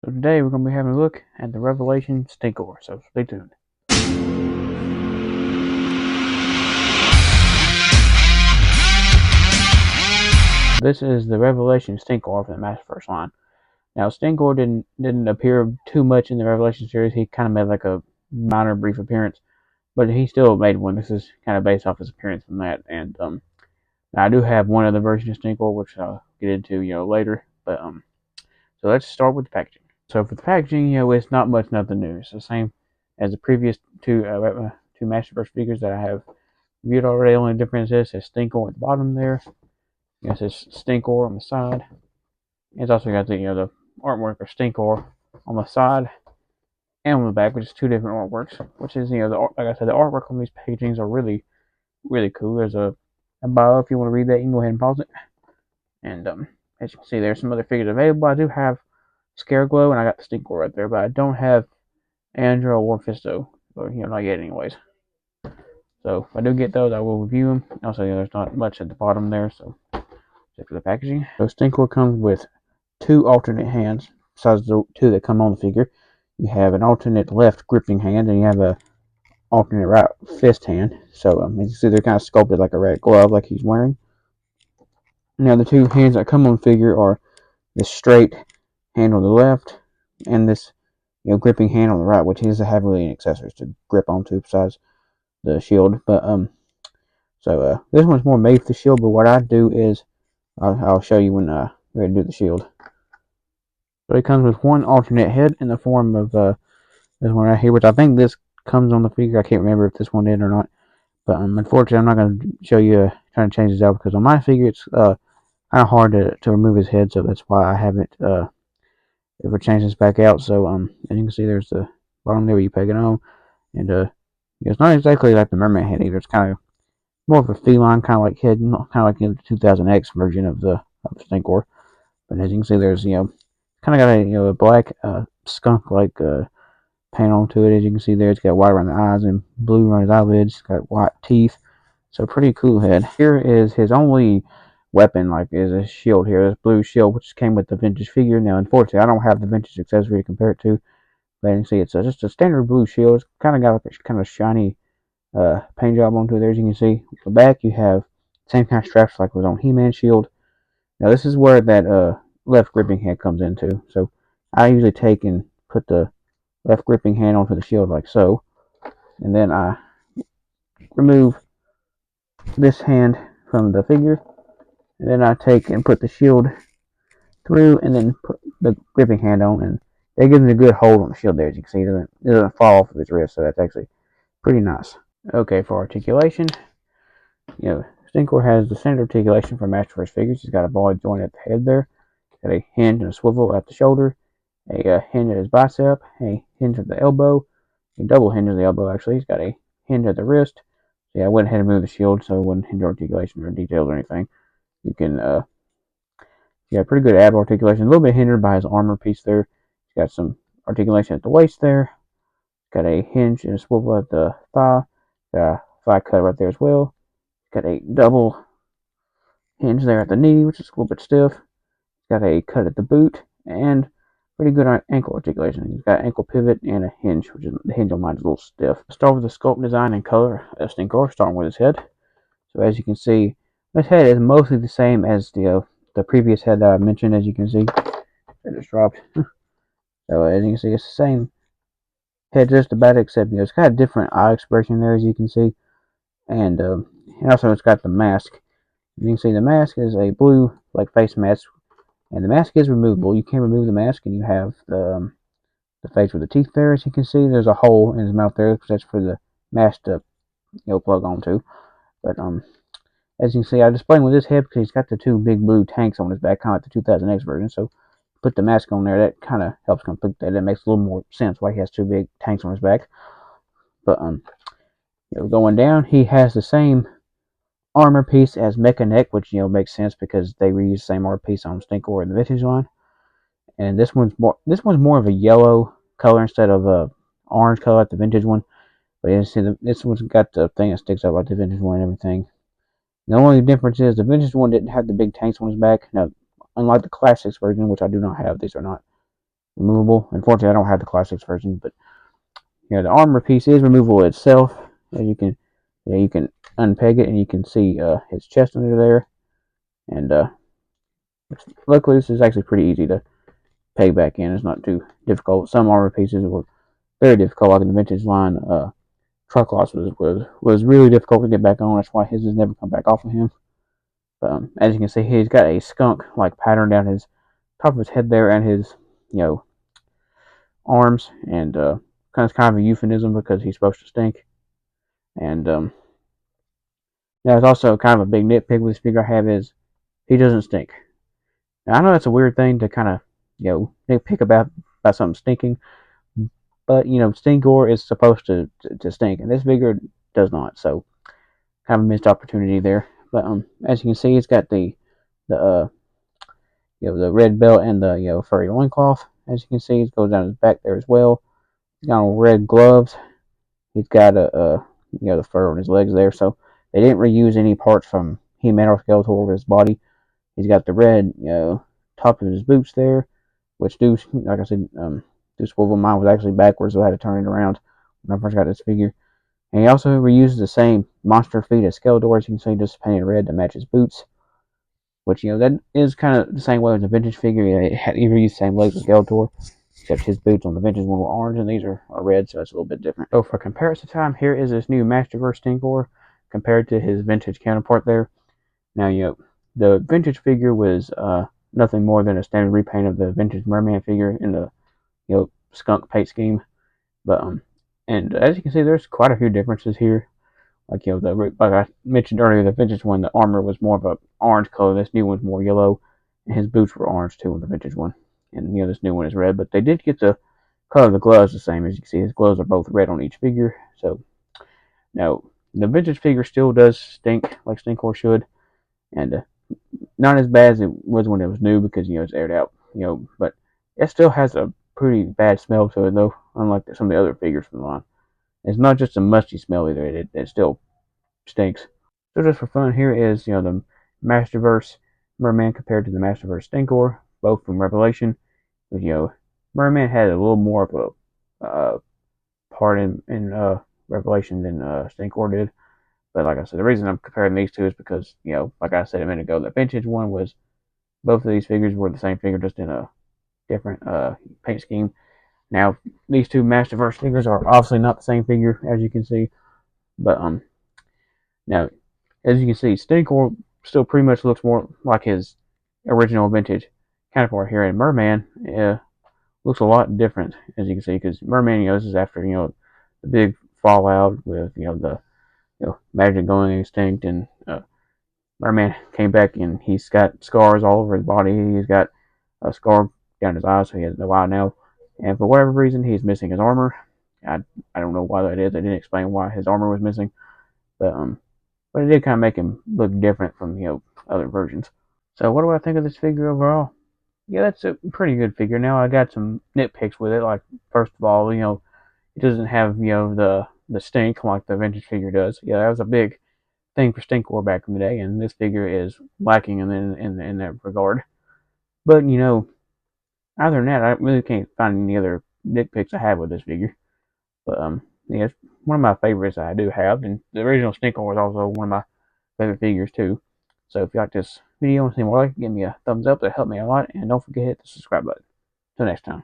So today we're going to be having a look at the Revelation Stinkor, so stay tuned. This is the Revelation Stinkor for the Masterverse line. Now Stinkor didn't appear too much in the Revelation series. He kind of made like a minor brief appearance, but he still made one. This is kind of based off his appearance from that. And I do have one other version of Stinkor, which I'll get into later. But so let's start with the packaging. So for the packaging, it's not much nothing new. It's the same as the previous two Masterverse figures that I have reviewed already. Only difference is it says Stinkor at the bottom there. It says Stinkor on the side. It's also got the artwork of Stinkor on the side and on the back, which is two different artworks. Which is like I said, the artwork on these packagings are really really cool. There's a bio. If you want to read that, you can go ahead and pause it. And as you can see, there's some other figures available. I do have Scareglow, and I got the Stinkor right there, but I don't have Andro or Fisto, or not yet, anyways. So if I do get those, I will review them. Also, there's not much at the bottom there, so check for the packaging. So Stinkor comes with two alternate hands, besides the two that come on the figure. You have an alternate left gripping hand, and you have a alternate right fist hand. So as you see, they're kind of sculpted like a red glove, like he's wearing. Now the two hands that come on the figure are this straight hand on the left, and this gripping hand on the right, which he doesn't have really any accessories to grip onto besides the shield. But so this one's more made for the shield. But what I do is I'll show you when we're ready to do the shield. So it comes with one alternate head in the form of this one right here, which I think this comes on the figure. I can't remember if this one did or not. But unfortunately, I'm not going to show you trying to change this out, because on my figure it's kind of hard to remove his head, so that's why I haven't ever changed this back out. So as you can see, there's the bottom there where you peg it on, and it's not exactly like the mermaid head either. It's kind of more of a feline kind of like head, kind of like the 2000X version of the Stinkor. But as you can see, there's kind of got a black skunk like paint onto it. As you can see there, it's got white around the eyes and blue around his eyelids. It's got white teeth. So pretty cool head. Here is his only weapon, like is a shield here. This blue shield, which came with the vintage figure. Now, unfortunately, I don't have the vintage accessory to compare it to. But you can see it's just a standard blue shield. It's kind of got like a kind of shiny paint job onto it there. As you can see, on the back you have same kind of straps like was on He-Man shield. Now this is where that left gripping hand comes into. So I usually take and put the left gripping hand onto the shield like so, and then I remove this hand from the figure, and then I take and put the shield through, and then put the gripping hand on, and that gives me a good hold on the shield there. As you can see, it doesn't fall off of his wrist, so that's actually pretty nice. Okay, for articulation, Stinkor has the standard articulation for Masterverse figures. He's got a ball joint at the head there, got a hinge and a swivel at the shoulder, a hinge at his bicep, a hinge at the elbow, a double hinge at the elbow actually. He's got a hinge at the wrist. So yeah, I went ahead and moved the shield so it wouldn't hinder articulation or details or anything. You can, pretty good ab articulation. A little bit hindered by his armor piece there. He's got some articulation at the waist there. Got a hinge and a swivel at the thigh. Got a thigh cut right there as well. Got a double hinge there at the knee, which is a little bit stiff. Got a cut at the boot, and pretty good ankle articulation. He's got an ankle pivot and a hinge, which is the hinge on mine is a little stiff. Let's start with the sculpt design and color of Stinkor, starting with his head. So as you can see, this head is mostly the same as the previous head that I mentioned. As you can see, it just dropped. So as you can see, it's the same head just about, except it's got a different eye expression there, as you can see, and also it's got the mask. As you can see, the mask is a blue like face mask, and the mask is removable. You can remove the mask, and you have the face with the teeth there. As you can see, there's a hole in his mouth there, because that's for the mask to plug onto. But as you can see, I displayed him with his head because he's got the two big blue tanks on his back, kind of like the 2000X version. So put the mask on there, that kind of helps complete that. It makes a little more sense why he has two big tanks on his back. But going down, he has the same armor piece as Mechanic, which makes sense because they reuse the same armor piece on Stinkor in the vintage line. And this one's more of a yellow color instead of a orange color like the vintage one. But you see, this one's got the thing that sticks out like the vintage one and everything. The only difference is the vintage one didn't have the big tanks on his back. Now, unlike the classics version, which I do not have, these are not removable. Unfortunately, I don't have the classics version, but the armor piece is removable itself. You can you can unpeg it and you can see his chest under there. And luckily, this is actually pretty easy to peg back in. It's not too difficult. Some armor pieces were very difficult, like in the vintage line. Truck loss was really difficult to get back on. That's why his has never come back off of him. But as you can see, he's got a skunk like pattern down his top of his head there and his arms, and kind of a euphemism because he's supposed to stink. And there's also kind of a big nitpick with this figure I have is he doesn't stink. Now I know that's a weird thing to kind of nitpick about something stinking, but Stinkor is supposed to stink, and this figure does not. So kind of a missed opportunity there. But as you can see, it's got the the red belt and the furry loincloth. As you can see, it goes down his back there as well. He's got red gloves. He's got the fur on his legs there. So they didn't reuse any parts from He-Man or Skeletor with his body. He's got the red top of his boots there, which do, like I said, do swivel. Mine was actually backwards, so I had to turn it around when I first got this figure. And he also reuses the same monster feet as Skeletor, as you can see, just painted red to match his boots. Which, that is kind of the same way as a vintage figure. He reused the same legs as Skeletor, except his boots on the vintage one were orange, and these are red, so it's a little bit different. So for comparison time, here is this new Masterverse Stinkor compared to his vintage counterpart there. Now, the vintage figure was nothing more than a standard repaint of the vintage Merman figure in the skunk paint scheme. But and as you can see, there's quite a few differences here. Like like I mentioned earlier, the vintage one, the armor was more of a orange color. This new one's more yellow, and his boots were orange too on the vintage one. And this new one is red, but they did get the color of the gloves the same. As you can see, his gloves are both red on each figure. So now the vintage figure still does stink like Stinkor should, and not as bad as it was when it was new because it's aired out. But it still has a pretty bad smell to it though, unlike some of the other figures from the line. It's not just a musty smell either. It still stinks. So just for fun, here is the Masterverse Merman compared to the Masterverse Stinkor, both from Revelation. But, Merman had a little more of a part in Revelation than Stinkor did. But like I said, the reason I'm comparing these two is because like I said a minute ago, the vintage one was both of these figures were the same figure, just in a different paint scheme. Now these two Masterverse figures are obviously not the same figure, as you can see. But now, as you can see, Stinkor still pretty much looks more like his original vintage counterpart here, and Merman looks a lot different, as you can see, because Merman, this is after the big fallout with the magic going extinct, and Merman came back and he's got scars all over his body. He's got a scar down his eyes, so he has no eye now, and for whatever reason, he's missing his armor. I don't know why that is. They didn't explain why his armor was missing, but it did kind of make him look different from other versions. So what do I think of this figure overall? Yeah, that's a pretty good figure. Now I got some nitpicks with it. Like first of all, it doesn't have the stink like the vintage figure does. Yeah, that was a big thing for Stinkor back in the day, and this figure is lacking in that regard. But other than that, I really can't find any other nitpicks I have with this figure. But yeah, it's one of my favorites I do have, and the original Stinkor is also one of my favorite figures too. So if you like this video and see more like it, give me a thumbs up. That helped me a lot, and don't forget to hit the subscribe button. Till next time.